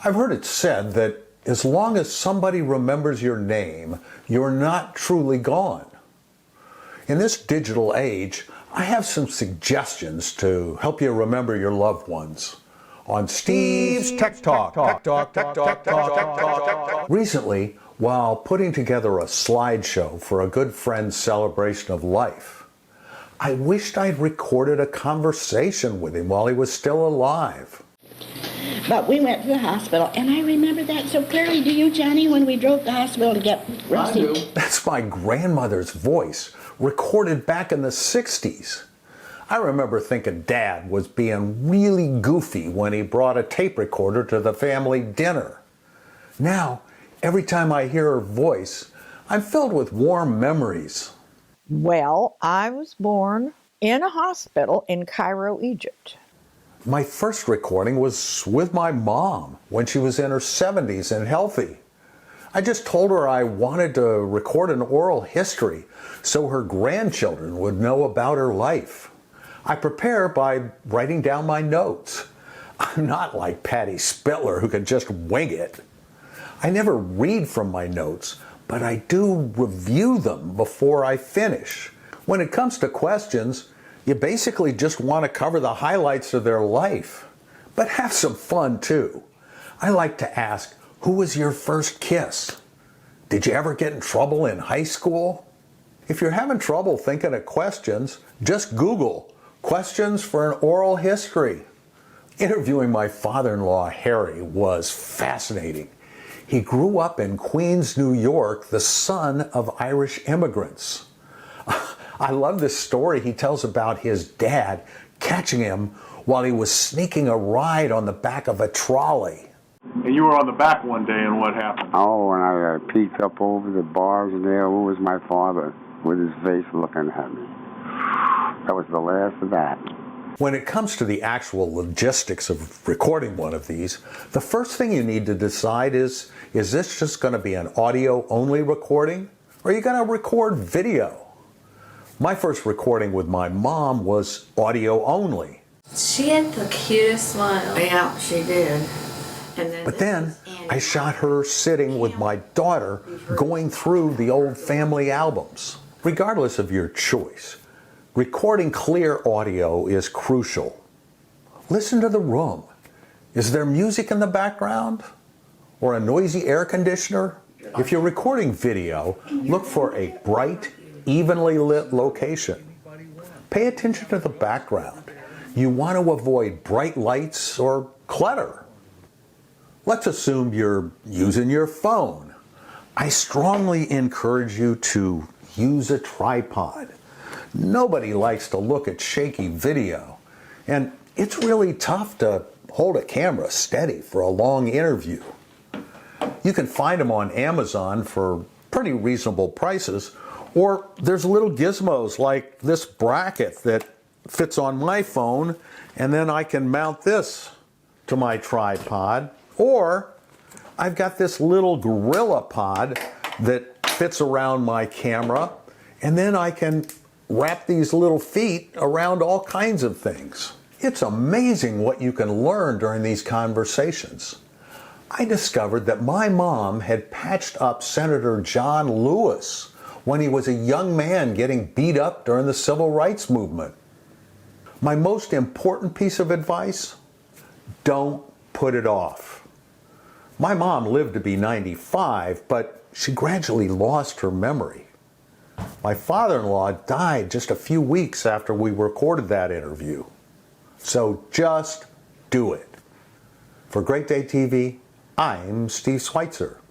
I've heard it said that as long as somebody remembers your name, you're not truly gone. In this digital age, I have some suggestions to help you remember your loved ones on Steve's Tech Talk. Recently, while putting together a slideshow for a good friend's celebration of life, I wished I'd recorded a conversation with him while he was still alive. But we went to the hospital, and I remember that so clearly. Do you, Johnny, when we drove to the hospital to get Rusty? I do. That's my grandmother's voice, recorded back in the 60s. I remember thinking Dad was being really goofy when he brought a tape recorder to the family dinner. Now, every time I hear her voice, I'm filled with warm memories. Well, I was born in a hospital in Cairo, Egypt. My first recording was with my mom when she was in her 70s and healthy. I just told her I wanted to record an oral history so her grandchildren would know about her life. I prepare by writing down my notes. I'm not like Patty Spitler who can just wing it. I never read from my notes, but I do review them before I finish. When it comes to questions, you basically just want to cover the highlights of their life, but have some fun too. I like to ask, who was your first kiss? Did you ever get in trouble in high school? If you're having trouble thinking of questions, just Google questions for an oral history. Interviewing my father-in-law, Harry, was fascinating. He grew up in Queens, New York, the son of Irish immigrants. I love this story he tells about his dad catching him while he was sneaking a ride on the back of a trolley. And you were on the back one day, and what happened? Oh, when I peeked up over the bars there, it was my father with his face looking at me. That was the last of that. When it comes to the actual logistics of recording one of these, the first thing you need to decide is this just going to be an audio-only recording, or are you going to record video? My first recording with my mom was audio only. She had the cutest smile. Yeah, she did. But then I shot her sitting with my daughter going through the old family albums. Regardless of your choice, recording clear audio is crucial. Listen to the room. Is there music in the background? Or a noisy air conditioner? If you're recording video, look for a bright, evenly lit location. Pay attention to the background. You want to avoid bright lights or clutter. Let's assume you're using your phone. I strongly encourage you to use a tripod. Nobody likes to look at shaky video, and it's really tough to hold a camera steady for a long interview. You can find them on Amazon for pretty reasonable prices, or there's little gizmos like this bracket that fits on my phone, and then I can mount this to my tripod, or I've got this little gorilla pod that fits around my camera, and then I can wrap these little feet around all kinds of things. It's amazing what you can learn during these conversations. I discovered that my mom had patched up Senator John Lewis when he was a young man getting beat up during the civil rights movement. My most important piece of advice? Don't put it off. My mom lived to be 95, but she gradually lost her memory. My father-in-law died just a few weeks after we recorded that interview. So just do it. For Great Day TV, I'm Steve Sweitzer.